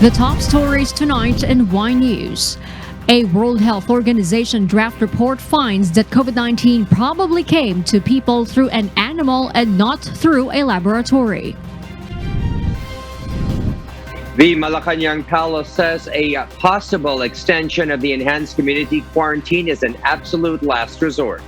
The top stories tonight in Y News. A World Health Organization draft report finds that COVID-19 probably came to people through an animal and not through a laboratory. The Malacanang Palace says a possible extension of the enhanced community quarantine is an absolute last resort.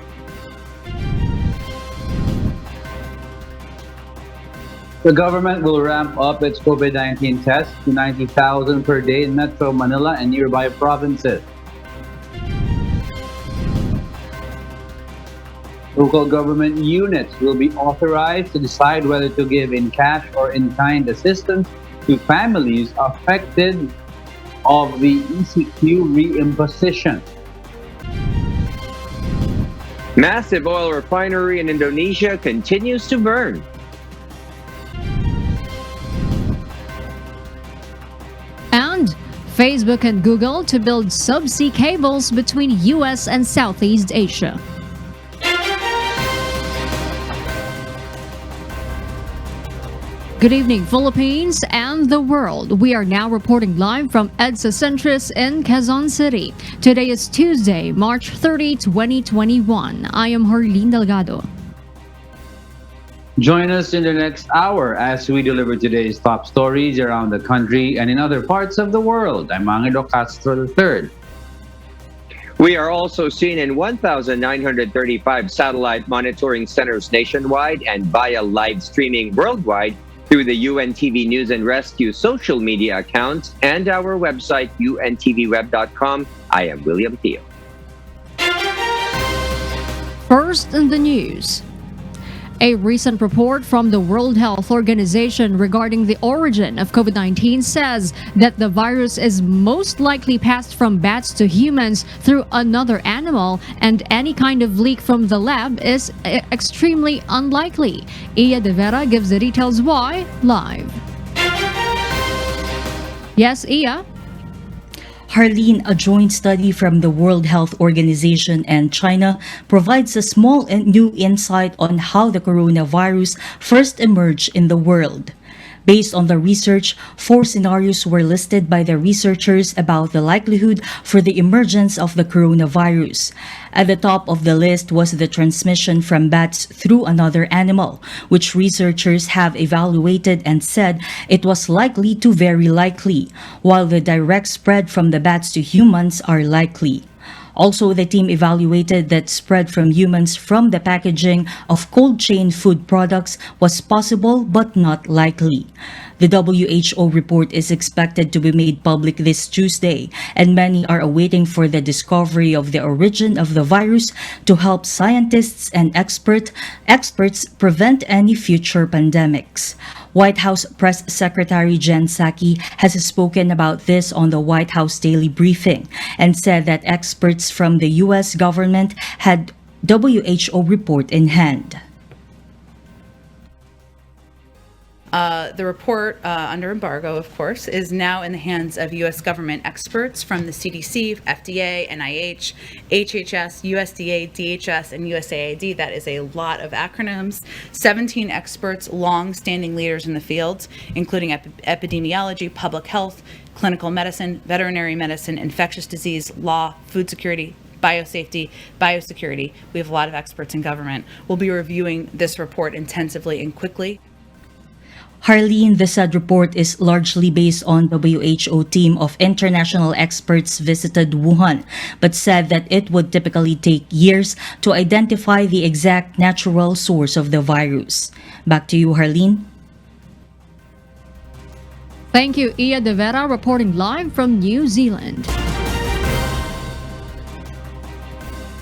The government will ramp up its COVID-19 tests to 90,000 per day in Metro Manila and nearby provinces. Local government units will be authorized to decide whether to give in cash or in-kind assistance to families affected of the ECQ reimposition. Massive oil refinery in Indonesia continues to burn. And Facebook and Google to build subsea cables between US and Southeast Asia. Good evening, Philippines and the world. We are now reporting live from EDSA Centris in Quezon City. Today is Tuesday, March 30, 2021. I am Harleen Delgado. Join us in the next hour as we deliver today's top stories around the country and in other parts of the world. I'm Angelo Castro III. We are also seen in 1,935 satellite monitoring centers nationwide and via live streaming worldwide through the UNTV News and Rescue social media accounts and our website, untvweb.com. I am William Theo. First in the news. A recent report from the World Health Organization regarding the origin of COVID-19 says that the virus is most likely passed from bats to humans through another animal, and any kind of leak from the lab is extremely unlikely. Iya De Vera gives the details why live. Yes, Iya? Harleen, a joint study from the World Health Organization and China provides a small and new insight on how the coronavirus first emerged in the world. Based on the research, 4 scenarios were listed by the researchers about the likelihood for the emergence of the coronavirus. At the top of the list was the transmission from bats through another animal, which researchers have evaluated and said it was likely to very likely, while the direct spread from the bats to humans are likely. Also, the team evaluated that spread from humans from the packaging of cold chain food products was possible but not likely. The WHO report is expected to be made public this Tuesday, and many are awaiting for the discovery of the origin of the virus to help scientists and experts prevent any future pandemics. White House Press Secretary Jen Psaki has spoken about this on the White House Daily Briefing and said that experts from the U.S. government had WHO report in hand. The report, under embargo, of course, is now in the hands of U.S. government experts from the CDC, FDA, NIH, HHS, USDA, DHS, and USAID. That is a lot of acronyms. 17 experts, long-standing leaders in the field, including epidemiology, public health, clinical medicine, veterinary medicine, infectious disease, law, food security, biosafety, biosecurity. We have a lot of experts in government. We'll be reviewing this report intensively and quickly. Harleen, the said report is largely based on WHO team of international experts visited Wuhan, but said that it would typically take years to identify the exact natural source of the virus. Back to you, Harleen. Thank you, Iya De Vera, reporting live from New Zealand.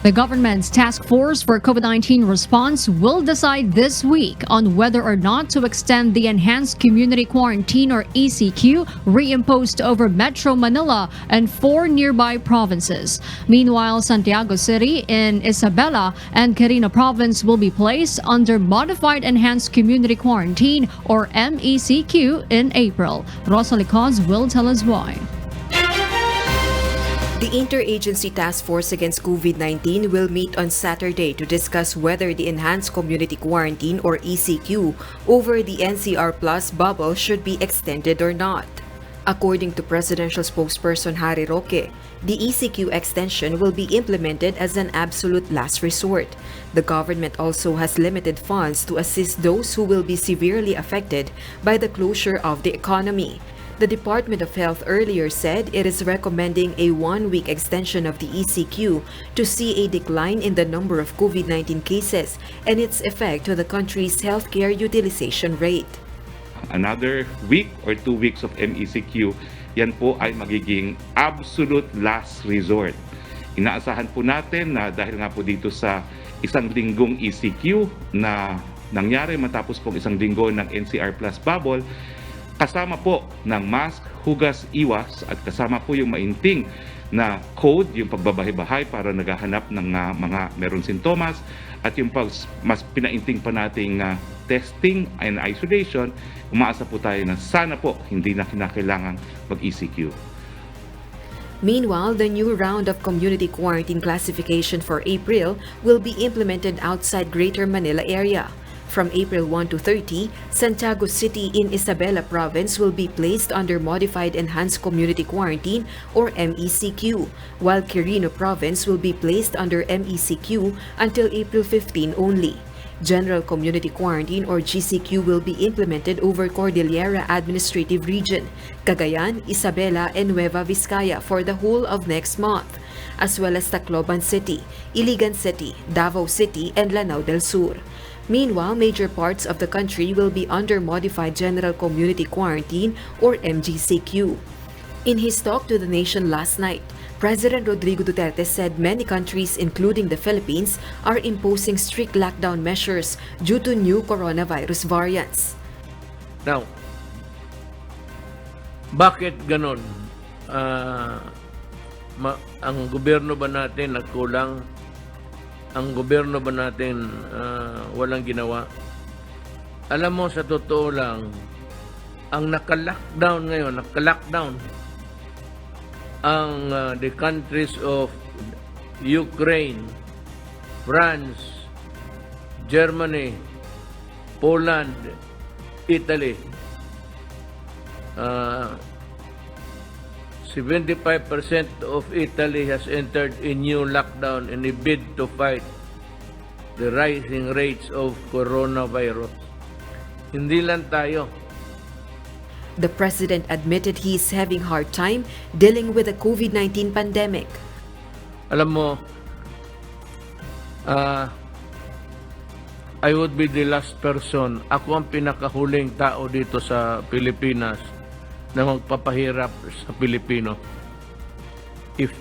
The government's task force for COVID-19 response will decide this week on whether or not to extend the enhanced community quarantine or ECQ reimposed over Metro Manila and 4 nearby provinces. Meanwhile, Santiago City in Isabela and Quirino Province will be placed under modified enhanced community quarantine or MECQ in April. Rosalie Cos will tell us why. The Interagency Task Force Against COVID-19 will meet on Saturday to discuss whether the Enhanced Community Quarantine or ECQ over the NCR Plus bubble should be extended or not. According to presidential spokesperson Harry Roque, the ECQ extension will be implemented as an absolute last resort. The government also has limited funds to assist those who will be severely affected by the closure of the economy. The Department of Health earlier said it is recommending a one-week extension of the ECQ to see a decline in the number of COVID-19 cases and its effect to the country's healthcare utilization rate. Another week or 2 weeks of MECQ, yan po ay magiging absolute last resort. Inaasahan po natin na dahil nga po dito sa isang linggong ECQ na nangyari matapos po isang linggo ng NCR Plus bubble, kasama po ng mask, hugas, iwas at kasama po yung mainting na code, yung pagbabahay-bahay para naghahanap ng mga meron sintomas at yung mas pinainting pa nating testing and isolation, umaasa po tayo na sana po hindi na kinakailangan mag-ECQ. Meanwhile, the new round of community quarantine classification for April will be implemented outside Greater Manila area. From April 1 to 30, Santiago City in Isabela Province will be placed under Modified Enhanced Community Quarantine or MECQ, while Quirino Province will be placed under MECQ until April 15 only. General Community Quarantine or GCQ will be implemented over Cordillera Administrative Region, Cagayan, Isabela, and Nueva Vizcaya for the whole of next month, as well as Tacloban City, Iligan City, Davao City, and Lanao del Sur. Meanwhile, major parts of the country will be under Modified General Community Quarantine or MGCQ. In his talk to the nation last night, President Rodrigo Duterte said many countries, including the Philippines, are imposing strict lockdown measures due to new coronavirus variants. Now, bakit ganon? Ang gobyerno ba natin nagkulang? Ang gobyerno ba natin walang ginawa? Alam mo, sa totoo lang, ang naka-lockdown ngayon, ang the countries of Ukraine, France, Germany, Poland, Italy. 75% of Italy has entered a new lockdown in a bid to fight the rising rates of coronavirus. Hindi lang tayo. The president admitted he is having hard time dealing with the COVID-19 pandemic. Alam mo, I would be the last person. Ako ang pinakahuling tao dito sa Pilipinas na magpapahirap sa Pilipino. If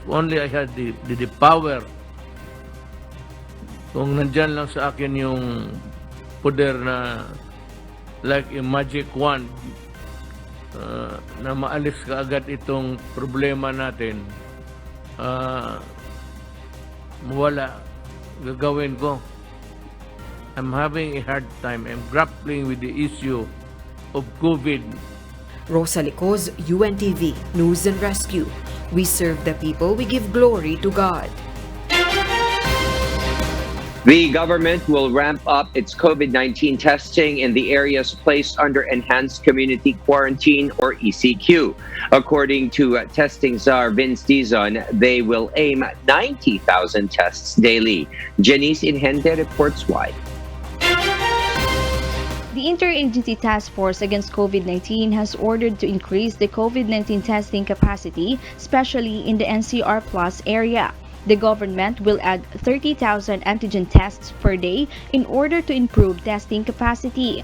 only I had the power, kung nandyan lang sa akin yung poder na like a magic wand na maalis ka agad itong problema natin, mawala, gagawin ko. I'm having a hard time. I'm grappling with the issue of COVID. Rosa Licoz, UNTV, News and Rescue. We serve the people, we give glory to God. The government will ramp up its COVID-19 testing in the areas placed under Enhanced Community Quarantine or ECQ. According to testing czar Vince Dizon, they will aim at 90,000 tests daily. Janice Inhente reports why. The Interagency Task Force Against COVID-19 has ordered to increase the COVID-19 testing capacity, especially in the NCR Plus area. The government will add 30,000 antigen tests per day in order to improve testing capacity.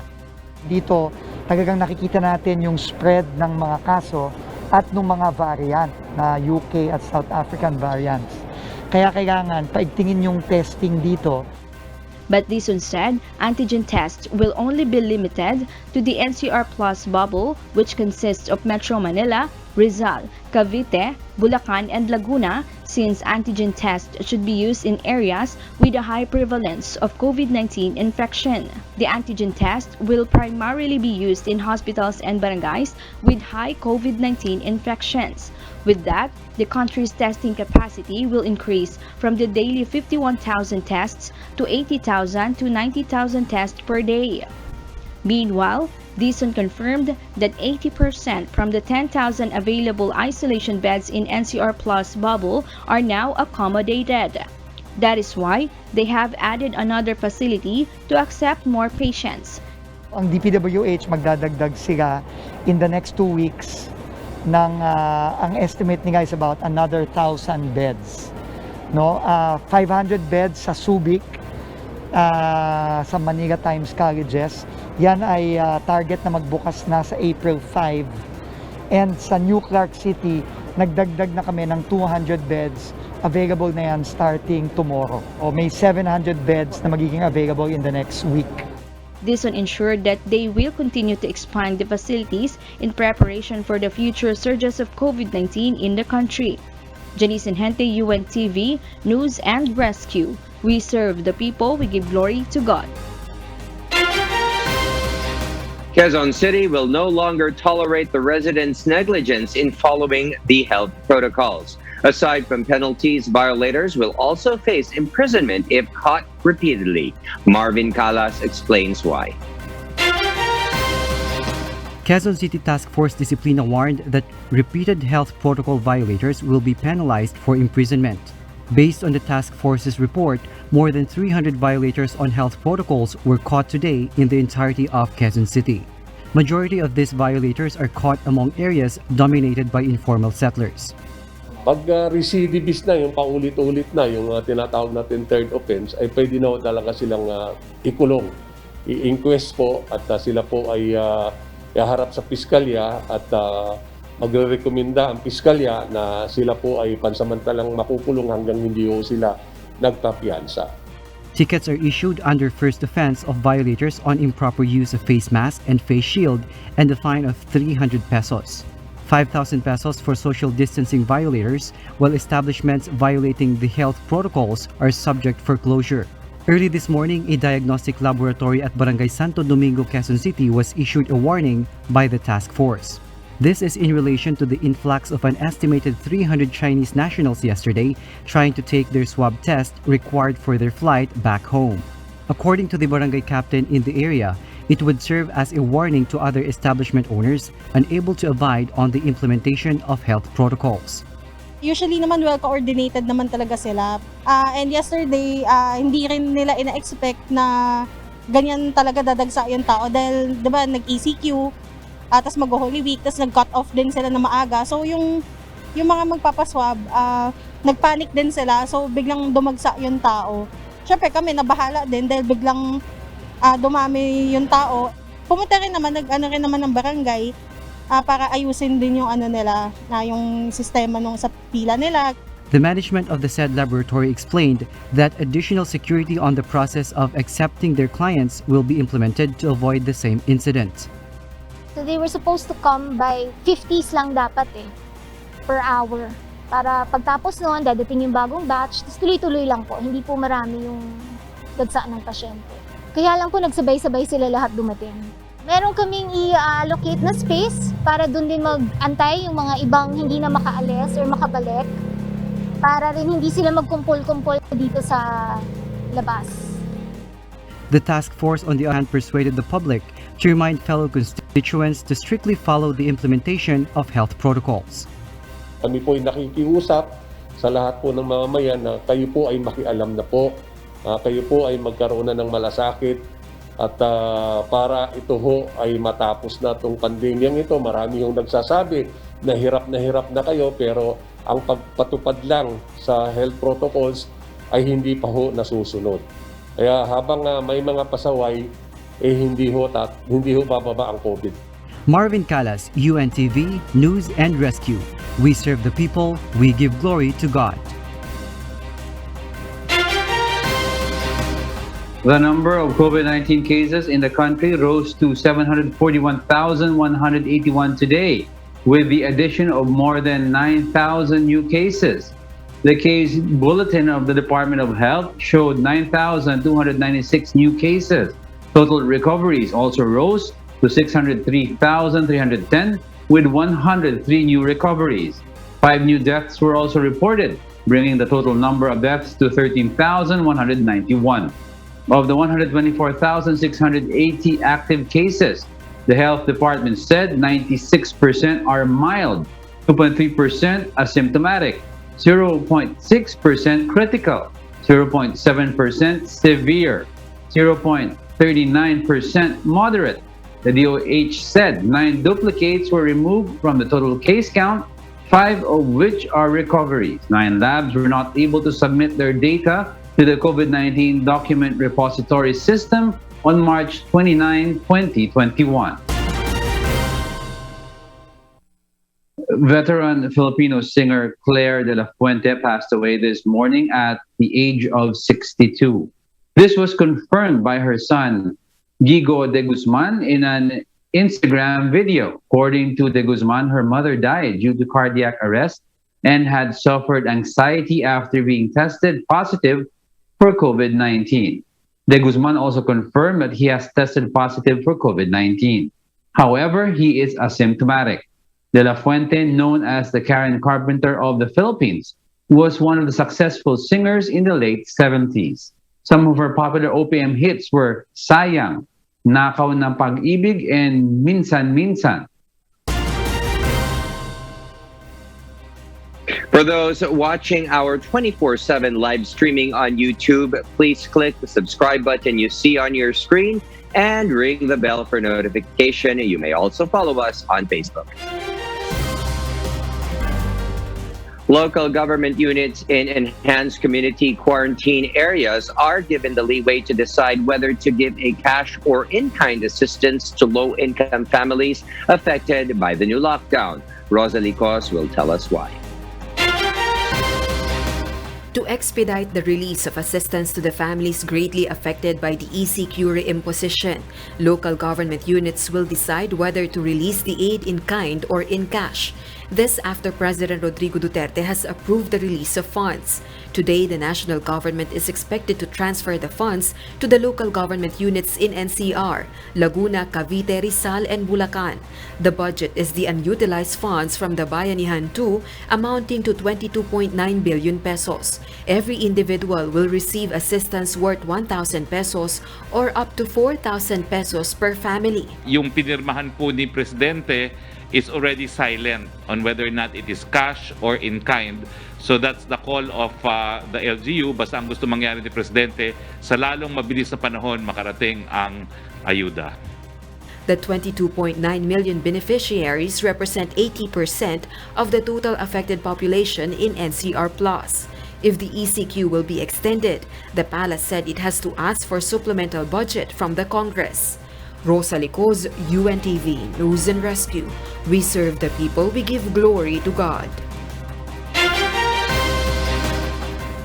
Dito, talagang nakikita natin yung spread ng mga kaso at ng mga variant na UK at South African variants. Kaya kailangan paigtingin yung testing dito. But Dizon said antigen tests will only be limited to the NCR Plus bubble, which consists of Metro Manila, Rizal, Cavite, Bulacan, and Laguna, since antigen tests should be used in areas with a high prevalence of COVID-19 infection. The antigen test will primarily be used in hospitals and barangays with high COVID-19 infections. With that, the country's testing capacity will increase from the daily 51,000 tests to 80,000 to 90,000 tests per day. Meanwhile, Dizon confirmed that 80% from the 10,000 available isolation beds in NCR Plus bubble are now accommodated. That is why they have added another facility to accept more patients. Ang DPWH magdadagdag sila in the next 2 weeks ng ang estimate nila is about another 1,000 beds. No, 500 beds sa Subic, sa Manila Times Colleges. Yan ay target na magbukas na sa April 5. And sa New Clark City, nagdagdag na kami ng 200 beds. Available na yan starting tomorrow. O may 700 beds na magiging available in the next week. Dizon ensured that they will continue to expand the facilities in preparation for the future surges of COVID-19 in the country. Janice Hente, UNTV, News and Rescue. We serve the people, we give glory to God. Quezon City will no longer tolerate the residents' negligence in following the health protocols. Aside from penalties, violators will also face imprisonment if caught repeatedly. Marvin Calas explains why. Quezon City Task Force Disciplina warned that repeated health protocol violators will be penalized for imprisonment. Based on the task force's report, more than 300 violators on health protocols were caught today in the entirety of Quezon City. Majority of these violators are caught among areas dominated by informal settlers. Pag recidivist na, yung paulit-ulit na, yung tinatawag natin third offense, ay pwede na talaga silang ikulong. I-inquest po at sila po ay iharap sa piskalya at magre-rekomenda ang piskalya na sila po ay pansamantalang makukulong hanggang hindi ho sila nagpapiyansa. Tickets are issued under first offense of violators on improper use of face mask and face shield and a fine of 300 pesos. 5,000 pesos for social distancing violators, while establishments violating the health protocols are subject for closure. Early this morning, a diagnostic laboratory at Barangay Santo Domingo, Quezon City was issued a warning by the task force. This is in relation to the influx of an estimated 300 Chinese nationals yesterday trying to take their swab test required for their flight back home. According to the barangay captain in the area, it would serve as a warning to other establishment owners unable to abide on the implementation of health protocols. Usually naman well-coordinated naman talaga sila. And yesterday, hindi rin nila ina-expect na ganyan talaga dadagsa yung tao dahil 'di ba nag-ECQ, tapos mag-Holy Week, tapos nag-cut off din sila na maaga. So yung mga magpapaswab, nagpanic din sila. So biglang dumagsa yung tao. Syempre kami nabahala din dahil biglang dumami yung tao. Pumunta rin naman, nag-ano rin naman ng barangay para ayusin din yung nila, yung sistema nung sa pila nila. The management of the said laboratory explained that additional security on the process of accepting their clients will be implemented to avoid the same incident. So they were supposed to come by 50s lang dapat per hour. Para pagtapos noon, dadating yung bagong batch, tapos tuloy-tuloy lang po, hindi po marami yung dagsa ng pasyente. Kaya lang po nagsabay-sabay sila lahat dumating. Meron kaming i-allocate na space para doon din mag-antay yung mga ibang hindi na makaalis or makabalik para rin hindi sila magkumpul-kumpul dito sa labas. The task force on the other hand persuaded the public to remind fellow constituents to strictly follow the implementation of health protocols. Kami po ay nakikiusap sa lahat po ng mamamayan na kayo po ay makialam na po. Kayo po ay magkaroon na ng malasakit at para ito ho ay matapos na itong pandemyang ito. Marami yung nagsasabi na hirap na kayo pero ang pagpatupad lang sa health protocols ay hindi pa ho nasusunod. Kaya habang may mga pasaway, hindi ho bababa ang COVID. Marvin Calas, UNTV, News and Rescue. We serve the people, we give glory to God. The number of COVID-19 cases in the country rose to 741,181 today, with the addition of more than 9,000 new cases. The case bulletin of the Department of Health showed 9,296 new cases. Total recoveries also rose to 603,310, with 103 new recoveries. 5 new deaths were also reported, bringing the total number of deaths to 13,191. Of the 124,680 active cases, The health department said 96% are mild, 2.3% asymptomatic, 0.6% critical, 0.7% severe, 0.39% moderate. The DOH said 9 duplicates were removed from the total case count, 5 of which are recoveries. 9 labs were not able to submit their data to the COVID-19 document repository system on March 29, 2021. Veteran Filipino singer Claire de la Fuente passed away this morning at the age of 62. This was confirmed by her son, Gigo de Guzman, in an Instagram video. According to de Guzman, her mother died due to cardiac arrest and had suffered anxiety after being tested positive for COVID-19. De Guzman also confirmed that he has tested positive for COVID-19. However, he is asymptomatic. De la Fuente, known as the Karen Carpenter of the Philippines, was one of the successful singers in the late 70s. Some of her popular OPM hits were Sayang, Nakaw ng Pag-ibig, and Minsan Minsan. For those watching our 24/7 live streaming on YouTube, please click the subscribe button you see on your screen and ring the bell for notification. You may also follow us on Facebook. Local government units in enhanced community quarantine areas are given the leeway to decide whether to give a cash or in-kind assistance to low-income families affected by the new lockdown. Rosalie Cos will tell us why. To expedite the release of assistance to the families greatly affected by the ECQ reimposition, local government units will decide whether to release the aid in kind or in cash. This after President Rodrigo Duterte has approved the release of funds. Today, the national government is expected to transfer the funds to the local government units in NCR, Laguna, Cavite, Rizal, and Bulacan. The budget is the unutilized funds from the Bayanihan 2 amounting to 22.9 billion pesos. Every individual will receive assistance worth 1,000 pesos or up to 4,000 pesos per family. Yung pinirmahan po ni Presidente is already silent on whether or not it is cash or in kind. So that's the call of the LGU. Basta ang gusto mangyari ni Presidente, sa lalong mabilis na panahon makarating ang ayuda. The 22.9 million beneficiaries represent 80% of the total affected population in NCR+. If the ECQ will be extended, the palace said it has to ask for supplemental budget from the Congress. Rosalie Cos, UNTV News and Rescue. We serve the people, we give glory to God.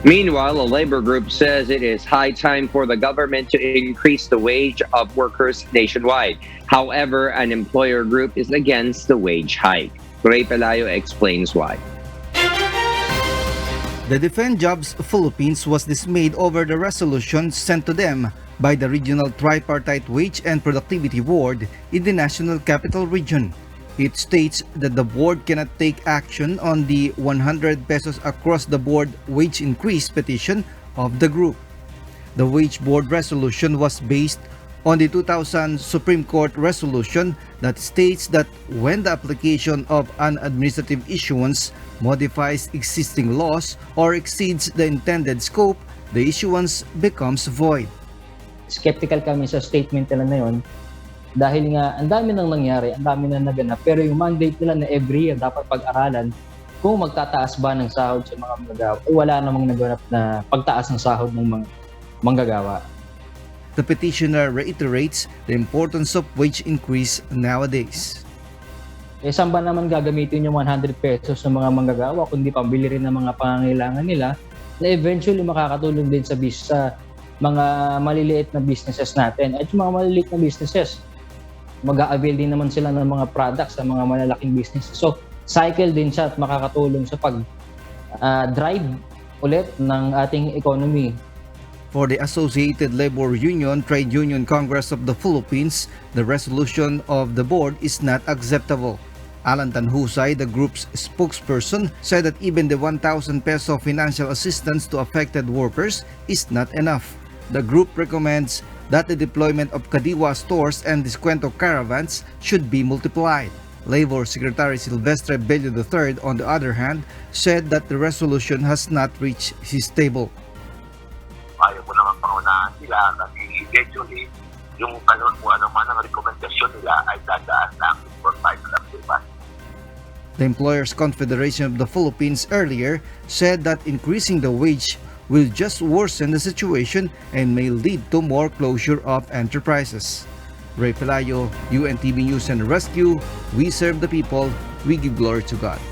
Meanwhile, a labor group says it is high time for the government to increase the wage of workers nationwide. However, an employer group is against the wage hike. Ray Pelayo explains why. The Defend Jobs Philippines was dismayed over the resolution sent to them by the Regional Tripartite Wage and Productivity Board in the National Capital Region. It states that the board cannot take action on the 100 pesos across the board wage increase petition of the group. The Wage Board resolution was based on the 2000 Supreme Court resolution that states that when the application of an administrative issuance modifies existing laws or exceeds the intended scope, the issuance becomes void. Skeptical kami sa statement nila na yun dahil nga ang dami nang nangyari, ang dami na naganap, pero yung mandate nila na every year dapat pag-aralan kung magtataas ba ng sahod sa mga manggagawa o wala namang naganap na pagtaas ng sahod ng mga manggagawa. The petitioner reiterates the importance of wage increase nowadays. Saan ba naman gagamitin yung 100 pesos ng mga manggagawa kundi pambili rin ng mga pangangailangan nila na eventually makakatulong din sa mga maliliit na businesses natin. At yung mga maliliit na businesses, mag-a-avail din naman sila ng mga products sa mga malalaking businesses. So, cycle din siya at makakatulong sa pag-drive ulit ng ating economy. For the Associated Labor Union Trade Union Congress of the Philippines, the resolution of the board is not acceptable. Alan Tanhusay, the group's spokesperson, said that even the 1,000 peso financial assistance to affected workers is not enough. The group recommends that the deployment of Kadiwa stores and Descuento caravans should be multiplied. Labor Secretary Silvestre Bello III, on the other hand, said that the resolution has not reached his table. Ayaw mo naman pangunahan nila kasi eventually yung kung ano man ang rekomendasyon nila ay dadaan lang for final approval. The Employers Confederation of the Philippines earlier said that increasing the wage will just worsen the situation and may lead to more closure of enterprises. Ray Pelayo, UNTV News and Rescue, we serve the people, we give glory to God.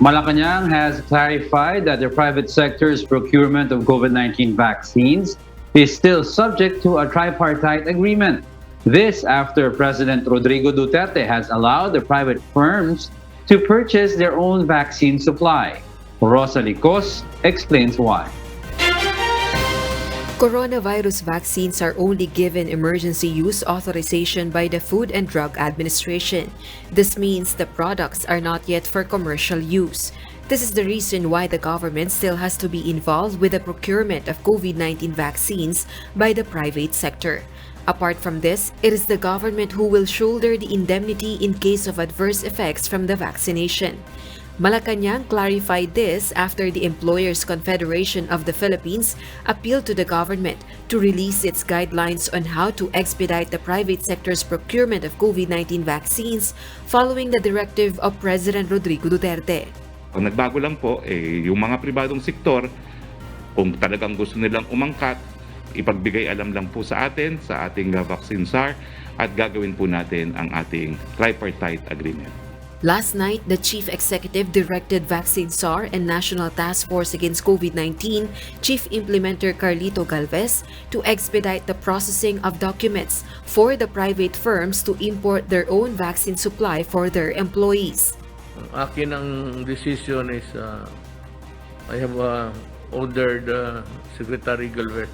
Malacanang has clarified that the private sector's procurement of COVID-19 vaccines is still subject to a tripartite agreement. This after President Rodrigo Duterte has allowed the private firms to purchase their own vaccine supply. Rosa Licos explains why. Coronavirus vaccines are only given emergency use authorization by the Food and Drug Administration. This means the products are not yet for commercial use. This is the reason why the government still has to be involved with the procurement of COVID-19 vaccines by the private sector. Apart from this, it is the government who will shoulder the indemnity in case of adverse effects from the vaccination. Malacanang clarified this after the Employers Confederation of the Philippines appealed to the government to release its guidelines on how to expedite the private sector's procurement of COVID-19 vaccines following the directive of President Rodrigo Duterte. Ang nagbago lang po, yung mga pribadong sektor, kung talagang gusto nilang umangkat, ipagbigay alam lang po sa atin, sa ating vaccine SAR, at gagawin po natin ang ating tripartite agreement. Last night, the Chief Executive directed Vaccine SAR and National Task Force Against COVID-19 Chief Implementer Carlito Galvez to expedite the processing of documents for the private firms to import their own vaccine supply for their employees. Akin ang decision is I have ordered Secretary Galvez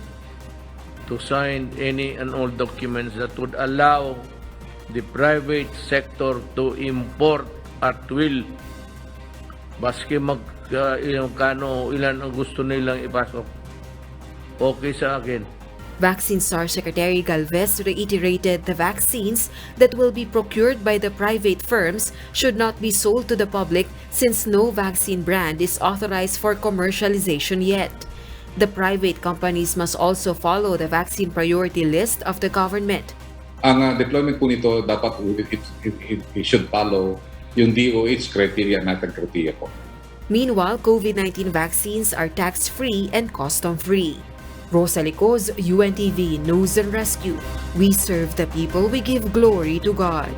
to sign any and all documents that would allow the private sector to import at will. Baski ilan ang gusto nilang ipasok. Okay sa akin. Vaccine SAR Secretary Galvez reiterated the vaccines that will be procured by the private firms should not be sold to the public since no vaccine brand is authorized for commercialization yet. The private companies must also follow the vaccine priority list of the government. Ang deployment po nito dapat it should follow yung DOH criteria natin criteria po. Meanwhile, COVID-19 vaccines are tax-free and custom-free. Rosa Licos, UNTV News and Rescue. We serve the people, we give glory to God.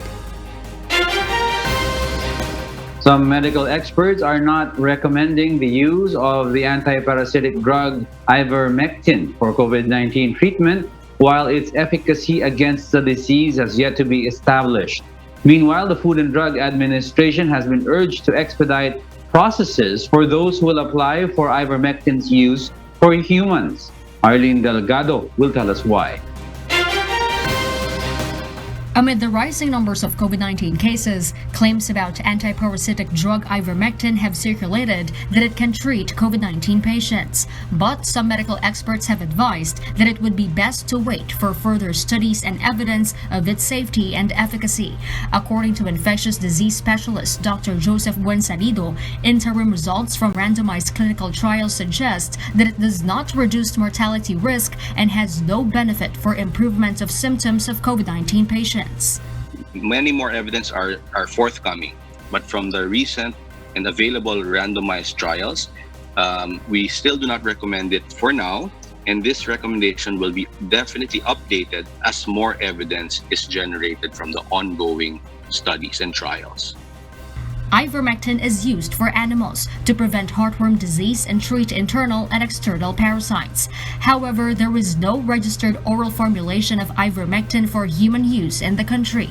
Some medical experts are not recommending the use of the anti-parasitic drug ivermectin for COVID-19 treatment, while its efficacy against the disease has yet to be established. Meanwhile, the Food and Drug Administration has been urged to expedite processes for those who will apply for ivermectin's use for humans. Arlene Delgado will tell us why. Amid the rising numbers of COVID-19 cases, claims about anti-parasitic drug ivermectin have circulated that it can treat COVID-19 patients. But some medical experts have advised that it would be best to wait for further studies and evidence of its safety and efficacy. According to infectious disease specialist Dr. Joseph Buensalido, interim results from randomized clinical trials suggest that it does not reduce mortality risk and has no benefit for improvement of symptoms of COVID-19 patients. Many more evidence are forthcoming, but from the recent and available randomized trials, we still do not recommend it for now, and this recommendation will be definitely updated as more evidence is generated from the ongoing studies and trials. Ivermectin is used for animals to prevent heartworm disease and treat internal and external parasites. However, there is no registered oral formulation of ivermectin for human use in the country.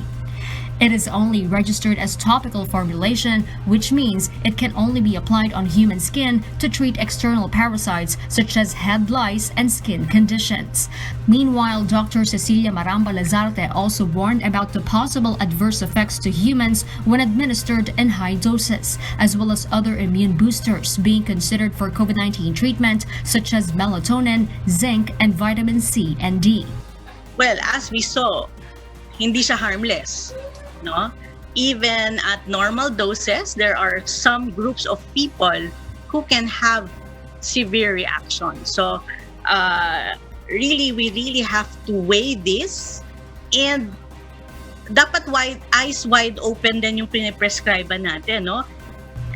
It is only registered as topical formulation, which means it can only be applied on human skin to treat external parasites such as head lice and skin conditions. Meanwhile, Dr. Cecilia Maramba Lazarte also warned about the possible adverse effects to humans when administered in high doses, as well as other immune boosters being considered for COVID-19 treatment such as melatonin, zinc, and vitamin C and D. Well, as we saw, hindi siya harmless, no? Even at normal doses, there are some groups of people who can have severe reactions. So, we really have to weigh this, and dapat eyes wide open din yung piniprescribe natin, no?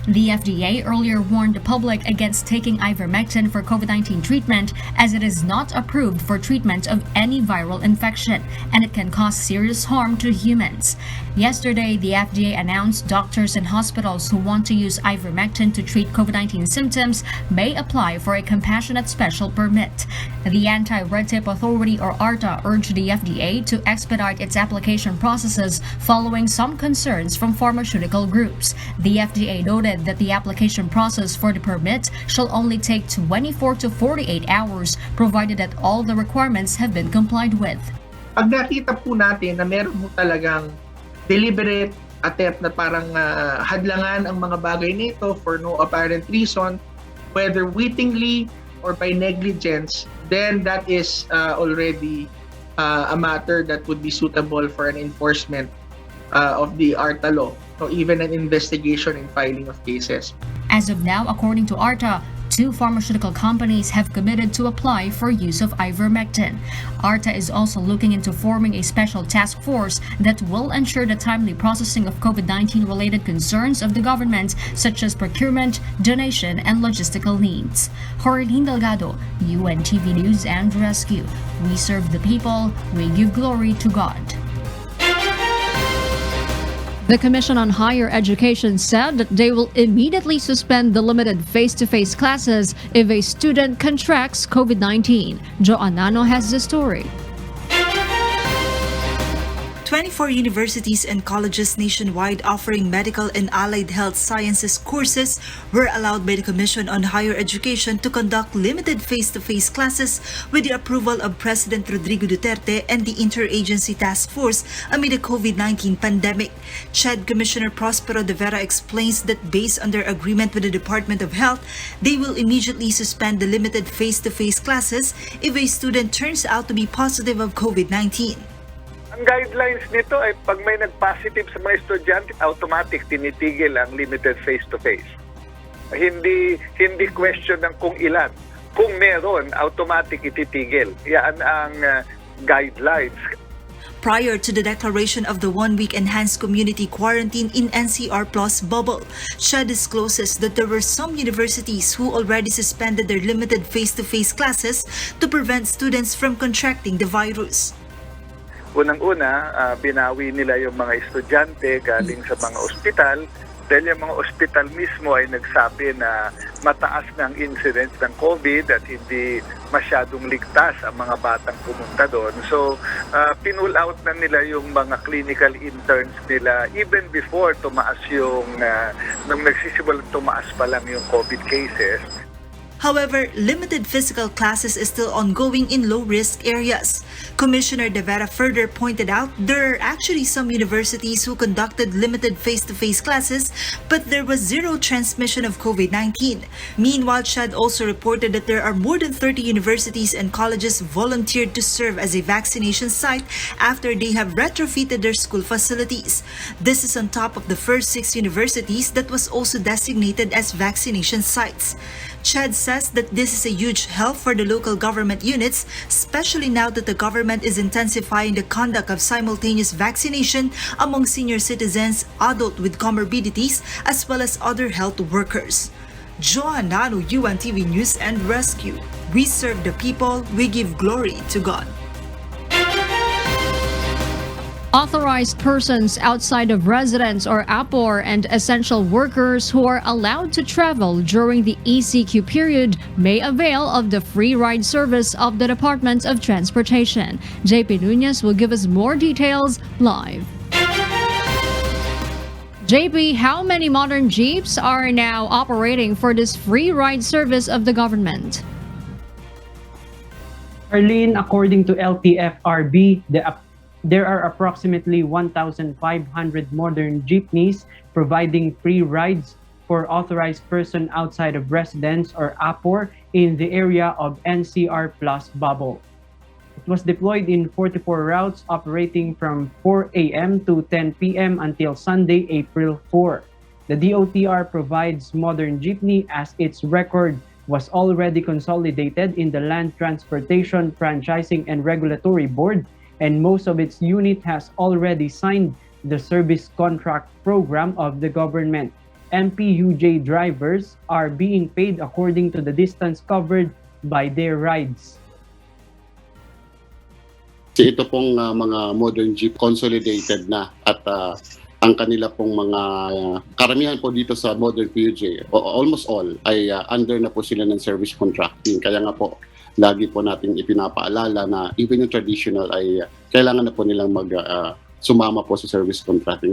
The FDA earlier warned the public against taking ivermectin for COVID-19 treatment as it is not approved for treatment of any viral infection and it can cause serious harm to humans. Yesterday, the FDA announced doctors and hospitals who want to use ivermectin to treat COVID-19 symptoms may apply for a compassionate special permit. The Anti-Red Tape Authority, or ARTA, urged the FDA to expedite its application processes following some concerns from pharmaceutical groups. The FDA noted that the application process for the permit shall only take 24 to 48 hours, provided that all the requirements have been complied with. Pag nakita po natin na meron mo talagang deliberate attempt na parang hadlangan ang mga bagay nito for no apparent reason, whether wittingly or by negligence, then that is already a matter that would be suitable for an enforcement of the ARTA law, or even an investigation and filing of cases. As of now, according to ARTA, 2 pharmaceutical companies have committed to apply for use of ivermectin. ARTA is also looking into forming a special task force that will ensure the timely processing of COVID-19 related concerns of the government, such as procurement, donation, and logistical needs. Jorlene Delgado, UNTV News and Rescue. We serve the people, we give glory to God. The Commission on Higher Education said that they will immediately suspend the limited face-to-face classes if a student contracts COVID-19. Jo Anano has the story. 24 universities and colleges nationwide offering medical and allied health sciences courses were allowed by the Commission on Higher Education to conduct limited face-to-face classes with the approval of President Rodrigo Duterte and the Interagency Task Force amid the COVID-19 pandemic. CHED Commissioner Prospero de Vera explains that based on their agreement with the Department of Health, they will immediately suspend the limited face-to-face classes if a student turns out to be positive of COVID-19. Ang guidelines nito ay pag may nag-positive sa mga estudyante, automatic tinitigil ang limited face-to-face. Hindi question ng kung ilan. Kung meron, automatic ititigil. Yan ang guidelines. Prior to the declaration of the one-week enhanced community quarantine in NCR Plus bubble, CHED discloses that there were some universities who already suspended their limited face-to-face classes to prevent students from contracting the virus. Unang-una, binawi nila yung mga estudyante galing sa mga ospital dahil yung mga ospital mismo ay nagsabi na mataas ng incidence ng COVID at hindi masyadong ligtas ang mga batang pumunta doon. So, pinull out na nila yung mga clinical interns nila even before tumaas yung, nung nagsisimulang tumaas pa lang yung COVID cases. However, limited physical classes is still ongoing in low-risk areas. Commissioner De Vera further pointed out there are actually some universities who conducted limited face-to-face classes, but there was zero transmission of COVID-19. Meanwhile, CHED also reported that there are more than 30 universities and colleges volunteered to serve as a vaccination site after they have retrofitted their school facilities. This is on top of the first 6 universities that was also designated as vaccination sites. CHED says that this is a huge help for the local government units, especially now that the government is intensifying the conduct of simultaneous vaccination among senior citizens, adults with comorbidities, as well as other health workers. Joanna, UNTV News and Rescue. We serve the people, we give glory to God. Authorized persons outside of residence or APOR and essential workers who are allowed to travel during the ECQ period may avail of the free ride service of the Department of Transportation. JP Nunez will give us more details live. JP, how many modern jeeps are now operating for this free ride service of the government? Arlene, according to LTFRB, there are approximately 1,500 modern jeepneys providing free rides for authorized person outside of residence or APOR in the area of NCR Plus bubble. It was deployed in 44 routes operating from 4 a.m. to 10 p.m. until Sunday, April 4. The DOTR provides modern jeepney as its record was already consolidated in the Land Transportation Franchising and Regulatory Board, and most of its unit has already signed the service contract program of the government. MPUJ drivers are being paid according to the distance covered by their rides. Ito pong mga modern jeep consolidated na at ang kanila pong mga karamihan po dito sa modern PUJ, almost all, ay under na po sila ng service contracting. Kaya nga po, lagi po natin ipinapaalala na even yung traditional ay kailangan na po nilang sumama po sa service contracting.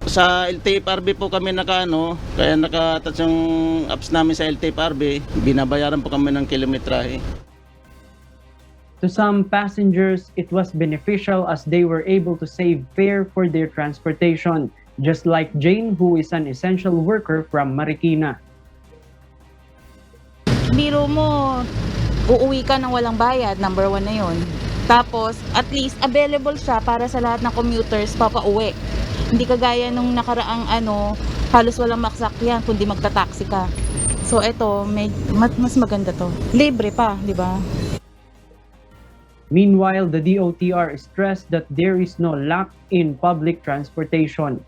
Sa LTFRB po kami kaya naka-touch yung apps namin sa LTFRB, binabayaran po kami ng kilometrahe. To some passengers, it was beneficial as they were able to save fare for their transportation, just like Jane, who is an essential worker from Marikina. Biro mo, uuwi ka ng walang bayad, number 1 na yun. Tapos, at least, available siya para sa lahat ng commuters papauwi. Hindi kagaya nung nakaraang halos walang maksakyan kundi magta-taxi ka. So, ito, mas maganda to. Libre pa, di ba? Meanwhile, the DOTR stressed that there is no lack in public transportation.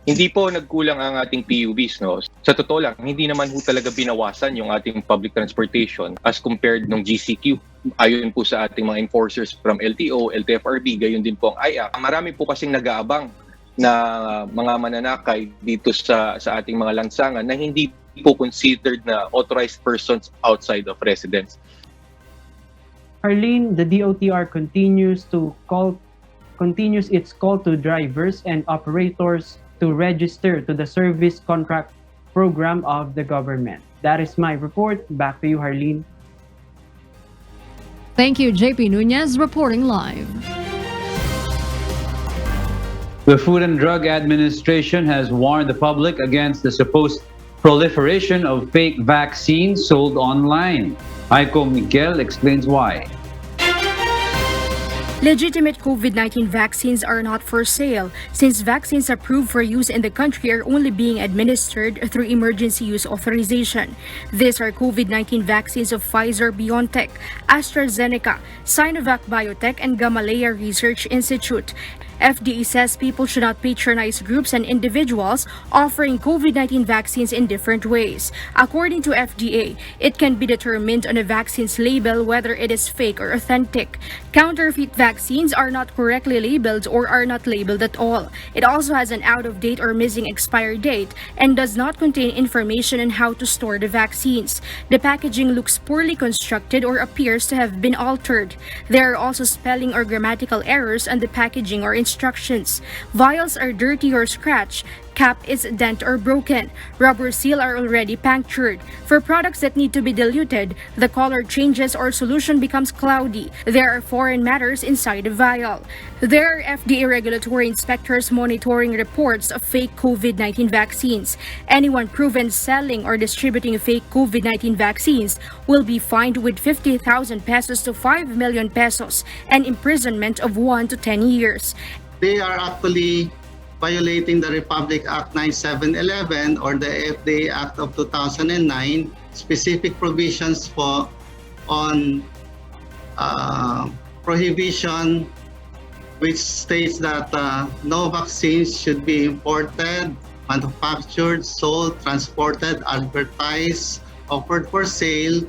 Hindi po nagkulang ang ating PUVs, no? Sa totoo lang, hindi naman po talaga binawasan yung ating public transportation as compared nung GCQ. Ayon po sa ating mga enforcers from LTO, LTFRB, gayon din po ang IAC. Marami po kasing nag-aabang na mga mananakay dito sa ating mga lansangan na hindi po considered na authorized persons outside of residence. Arlene, the DOTR continues its call to drivers and operators to register to the service contract program of the government. That is my report. Back to you, Arlene. Thank you, JP Nunez, reporting live. The Food and Drug Administration has warned the public against the supposed proliferation of fake vaccines sold online. Aiko Miguel explains why. Legitimate COVID-19 vaccines are not for sale since vaccines approved for use in the country are only being administered through emergency use authorization. These are COVID-19 vaccines of Pfizer-BioNTech, AstraZeneca, Sinovac Biotech, and Gamaleya Research Institute. FDA says people should not patronize groups and individuals offering COVID-19 vaccines in different ways. According to FDA, it can be determined on a vaccine's label whether it is fake or authentic. Counterfeit vaccines are not correctly labeled or are not labeled at all. It also has an out-of-date or missing expiry date and does not contain information on how to store the vaccines. The packaging looks poorly constructed or appears to have been altered. There are also spelling or grammatical errors on the packaging or instructions. Vials are dirty or scratched. Cap is dent or broken. Rubber seal are already punctured. For products that need to be diluted, the color changes or solution becomes cloudy. There are foreign matters inside the vial. There are FDA regulatory inspectors monitoring reports of fake COVID-19 vaccines. Anyone proven selling or distributing fake COVID-19 vaccines will be fined with 50,000 pesos to 5 million pesos and imprisonment of 1 to 10 years. They are actually violating the Republic Act 9711 or the FDA Act of 2009, specific provisions on prohibition which states that no vaccines should be imported, manufactured, sold, transported, advertised, offered for sale,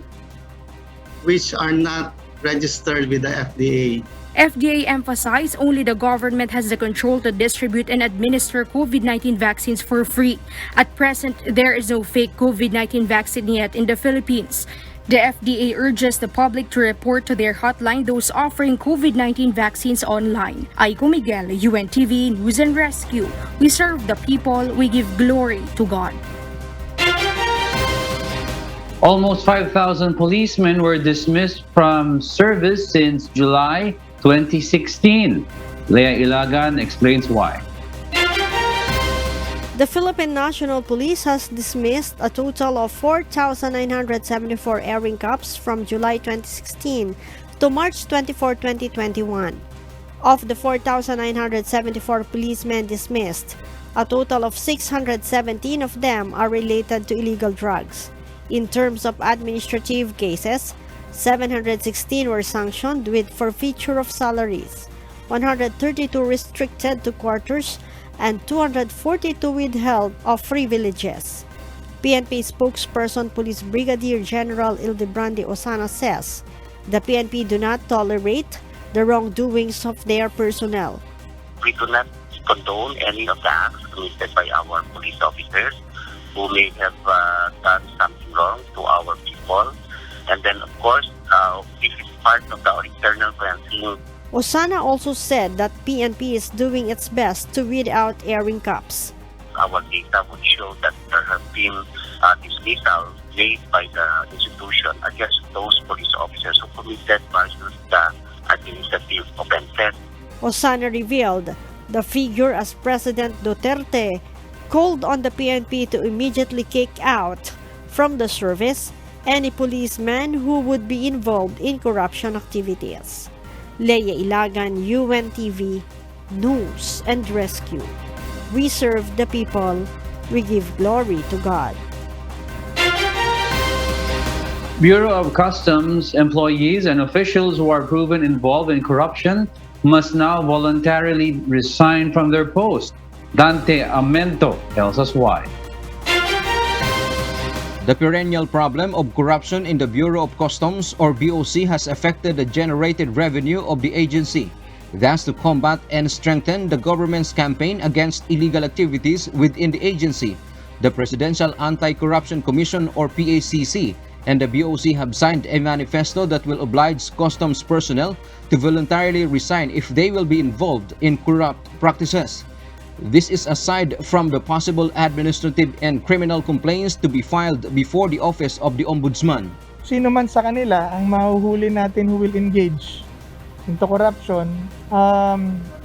which are not registered with the FDA. FDA emphasized only the government has the control to distribute and administer COVID-19 vaccines for free. At present, there is no fake COVID-19 vaccine yet in the Philippines. The FDA urges the public to report to their hotline those offering COVID-19 vaccines online. Aiko Miguel, UNTV News and Rescue. We serve the people, we give glory to God. Almost 5,000 policemen were dismissed from service since July 2016. Leah Ilagan explains why. The Philippine National Police has dismissed a total of 4,974 airing cops from July 2016 to March 24, 2021. Of the 4,974 policemen dismissed, a total of 617 of them are related to illegal drugs. In terms of administrative cases, 716 were sanctioned with forfeiture of salaries, 132 restricted to quarters, and 242 withheld of privileges. PNP spokesperson Police Brigadier General Ildebrande Osana says the PNP do not tolerate the wrongdoings of their personnel. We do not condone any of the acts committed by our police officers who may have done something wrong to our people. And then, of course, this is part of the internal cleansing. Osana also said that PNP is doing its best to weed out airing cops. Our data would show that there have been dismissal made by the institution against those police officers who committed various administrative offenses. Osana revealed the figure as President Duterte called on the PNP to immediately kick out from the service any policeman who would be involved in corruption activities. Leia Ilagan, UNTV, News and Rescue. We serve the people, we give glory to God. Bureau of Customs employees and officials who are proven involved in corruption must now voluntarily resign from their post. Dante Amento tells us why. The perennial problem of corruption in the Bureau of Customs or BOC has affected the generated revenue of the agency. Thus, to combat and strengthen the government's campaign against illegal activities within the agency, the Presidential Anti-Corruption Commission or PACC and the BOC have signed a manifesto that will oblige customs personnel to voluntarily resign if they will be involved in corrupt practices. This is aside from the possible administrative and criminal complaints to be filed before the Office of the Ombudsman. Sino man sa kanila ang mahuhuli natin who will engage into corruption,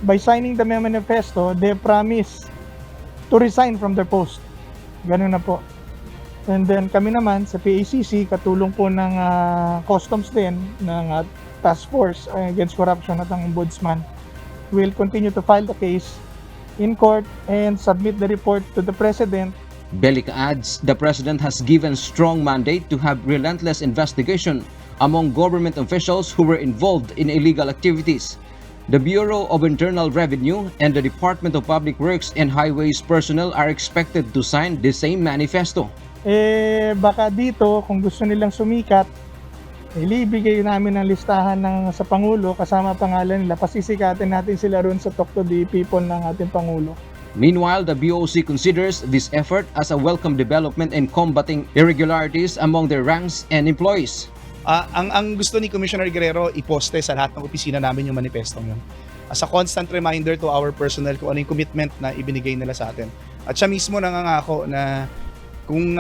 by signing the manifesto, they promise to resign from their post. Ganun na po. And then kami naman sa PACC, katulong po ng customs din, ng task force against corruption at ang ombudsman, will continue to file the case in court and submit the report to the President. Belica adds the President has given strong mandate to have relentless investigation among government officials who were involved in illegal activities. The Bureau of Internal Revenue and the Department of Public Works and Highways personnel are expected to sign the same manifesto. Baka dito, kung gusto nilang sumikat, ilibigay namin ang listahan sa Pangulo kasama pangalan nila. Pasisikatin natin sila ron sa Talk to the People ng ating Pangulo. Meanwhile, the BOC considers this effort as a welcome development in combating irregularities among their ranks and employees. Ang gusto ni Commissioner Guerrero, iposte sa lahat ng opisina namin yung manifestong yun. As a constant reminder to our personnel kung ano yung commitment na ibinigay nila sa atin. At siya mismo nangangako na kung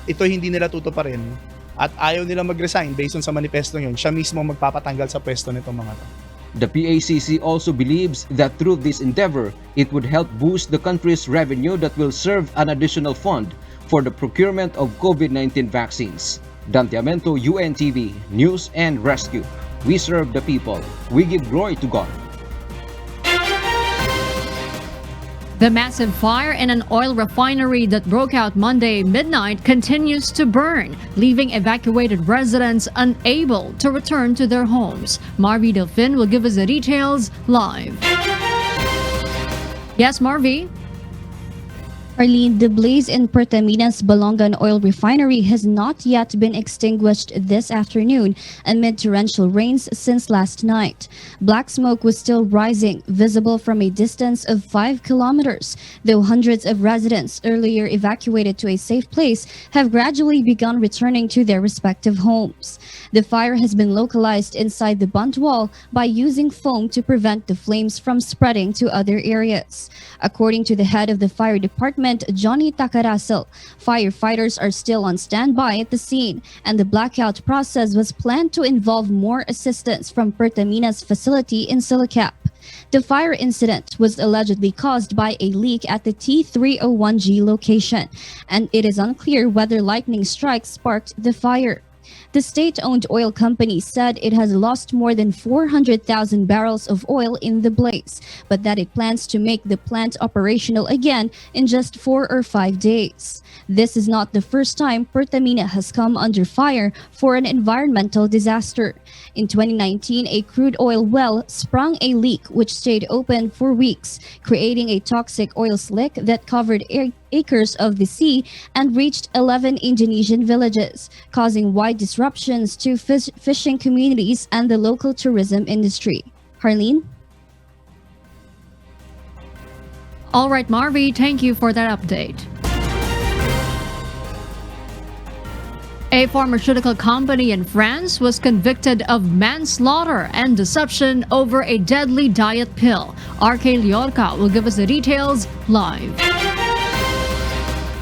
ito hindi nila tutuparin, at ayaw nila mag-resign based on sa manifesto yun, siya mismo magpapatanggal sa pwesto nitong mga to. The PACC also believes that through this endeavor, it would help boost the country's revenue that will serve an additional fund for the procurement of COVID-19 vaccines. Dante Amento, UNTV, News and Rescue. We serve the people. We give glory to God. The massive fire in an oil refinery that broke out Monday midnight continues to burn, leaving evacuated residents unable to return to their homes. Marvy Delfin will give us the details live. Yes, Marvy? Arlene, the blaze in Pertamina's Balongan oil refinery has not yet been extinguished this afternoon amid torrential rains since last night. Black smoke was still rising, visible from a distance of 5 kilometers, though hundreds of residents earlier evacuated to a safe place have gradually begun returning to their respective homes. The fire has been localized inside the bunt wall by using foam to prevent the flames from spreading to other areas. According to the head of the fire department, Johnny Takarasel, firefighters are still on standby at the scene, and the blackout process was planned to involve more assistance from Pertamina's facility in Silicap. The fire incident was allegedly caused by a leak at the T301G location, and it is unclear whether lightning strikes sparked the fire. The state-owned oil company said it has lost more than 400,000 barrels of oil in the blaze, but that it plans to make the plant operational again in just 4 or 5 days. This is not the first time Pertamina has come under fire for an environmental disaster. In 2019, a crude oil well sprung a leak which stayed open for weeks, creating a toxic oil slick that covered acres of the sea and reached 11 Indonesian villages, causing wide disruptions to fishing communities and the local tourism industry. Harleen? All right, Marvi, thank you for that update. A pharmaceutical company in France was convicted of manslaughter and deception over a deadly diet pill. RK Liorca will give us the details live.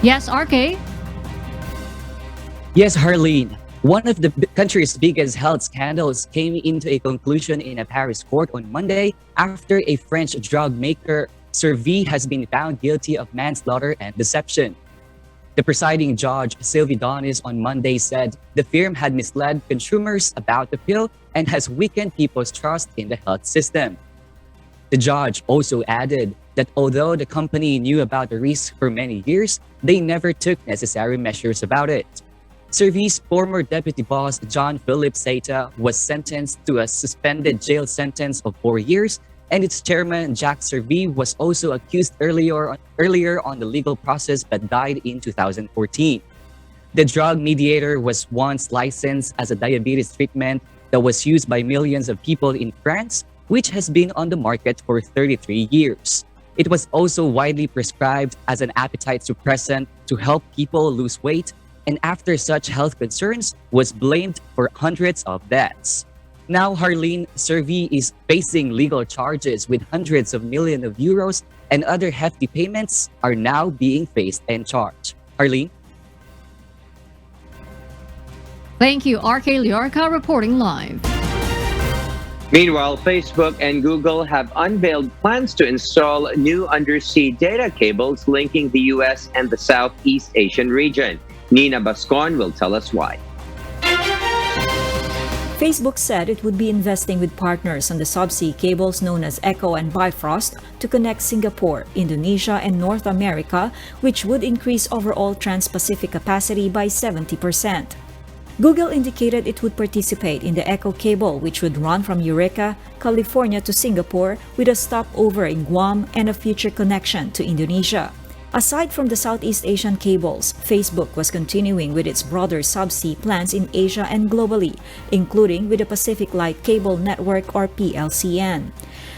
Yes, RK? Yes, Harleen. One of the country's biggest health scandals came into a conclusion in a Paris court on Monday after a French drug maker, Servier, has been found guilty of manslaughter and deception. The presiding judge, Sylvie Donis, on Monday said the firm had misled consumers about the pill and has weakened people's trust in the health system. The judge also added that although the company knew about the risk for many years, they never took necessary measures about it. Servier's former deputy boss, Jean-Philippe Seita, was sentenced to a suspended jail sentence of 4 years, and its chairman, Jacques Servier, was also accused earlier on the legal process but died in 2014. The drug mediator was once licensed as a diabetes treatment that was used by millions of people in France, which has been on the market for 33 years. It was also widely prescribed as an appetite suppressant to help people lose weight, and after such health concerns, was blamed for hundreds of deaths. Now, Harleen, Servier is facing legal charges with hundreds of millions of euros, and other hefty payments are now being faced and charged. Harleen? Thank you, RK Liorca, reporting live. Meanwhile, Facebook and Google have unveiled plans to install new undersea data cables linking the US and the Southeast Asian region. Nina Bascon will tell us why. Facebook said it would be investing with partners on the subsea cables known as Echo and Bifrost to connect Singapore, Indonesia, and North America, which would increase overall Trans-Pacific capacity by 70%. Google indicated it would participate in the Echo cable, which would run from Eureka, California to Singapore with a stopover in Guam and a future connection to Indonesia. Aside from the Southeast Asian cables, Facebook was continuing with its broader subsea plans in Asia and globally, including with the Pacific Light Cable Network or PLCN.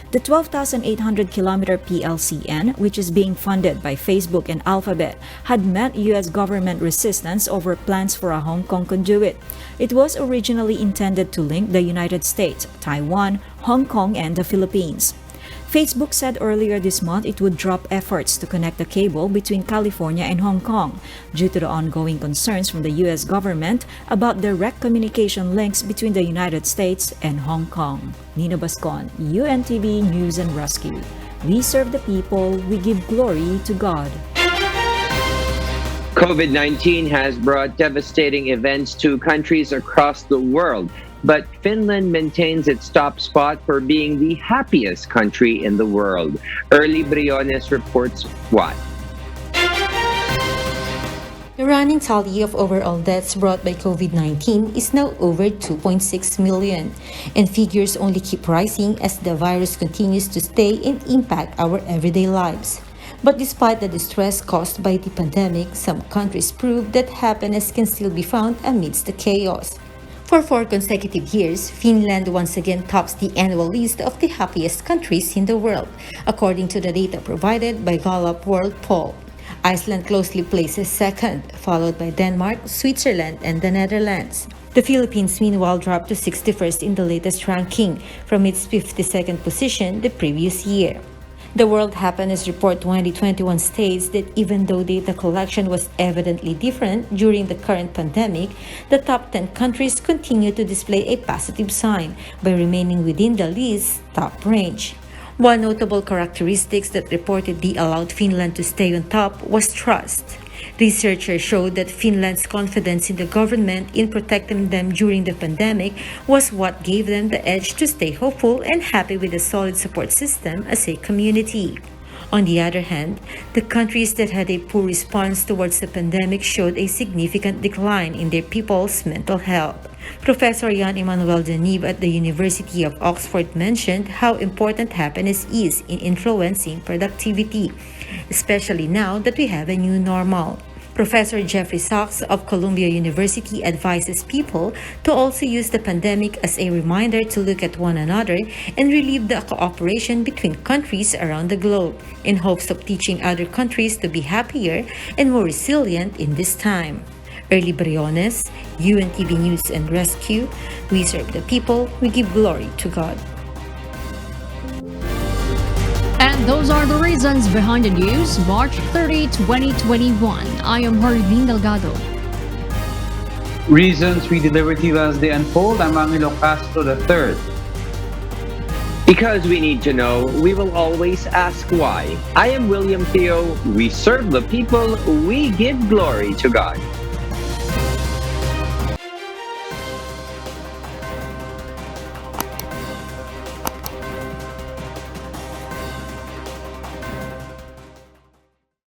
The 12,800-kilometer PLCN, which is being funded by Facebook and Alphabet, had met U.S. government resistance over plans for a Hong Kong conduit. It was originally intended to link the United States, Taiwan, Hong Kong, and the Philippines. Facebook said earlier this month it would drop efforts to connect the cable between California and Hong Kong due to the ongoing concerns from the U.S. government about direct communication links between the United States and Hong Kong. Nina Bascon, UNTV News and Rescue. We serve the people, we give glory to God. COVID-19 has brought devastating events to countries across the world, but Finland maintains its top spot for being the happiest country in the world. Early Briones reports why. The running tally of overall deaths brought by COVID-19 is now over 2.6 million, and figures only keep rising as the virus continues to stay and impact our everyday lives. But despite the distress caused by the pandemic, some countries proved that happiness can still be found amidst the chaos. For 4 consecutive years, Finland once again tops the annual list of the happiest countries in the world, according to the data provided by Gallup World Poll. Iceland closely places second, followed by Denmark, Switzerland, and the Netherlands. The Philippines, meanwhile, dropped to 61st in the latest ranking, from its 52nd position the previous year. The World Happiness Report 2021 states that even though data collection was evidently different during the current pandemic, the top 10 countries continue to display a positive sign by remaining within the list's top range. One notable characteristic that reportedly allowed Finland to stay on top was trust. Researchers showed that Finland's confidence in the government in protecting them during the pandemic was what gave them the edge to stay hopeful and happy with a solid support system as a community. On the other hand, the countries that had a poor response towards the pandemic showed a significant decline in their people's mental health. Professor Jan-Emmanuel Deniv at the University of Oxford mentioned how important happiness is in influencing productivity, especially now that we have a new normal. Professor Jeffrey Sachs of Columbia University advises people to also use the pandemic as a reminder to look at one another and relieve the cooperation between countries around the globe, in hopes of teaching other countries to be happier and more resilient in this time. Early Briones, UNTV News and Rescue. We serve the people, we give glory to God. And those are the reasons behind the news, March 30, 2021. I am Hardin Delgado. Reasons we deliver to you as they unfold. I'm Angelo Castro III. Because we need to know, we will always ask why. I am William Theo. We serve the people, we give glory to God.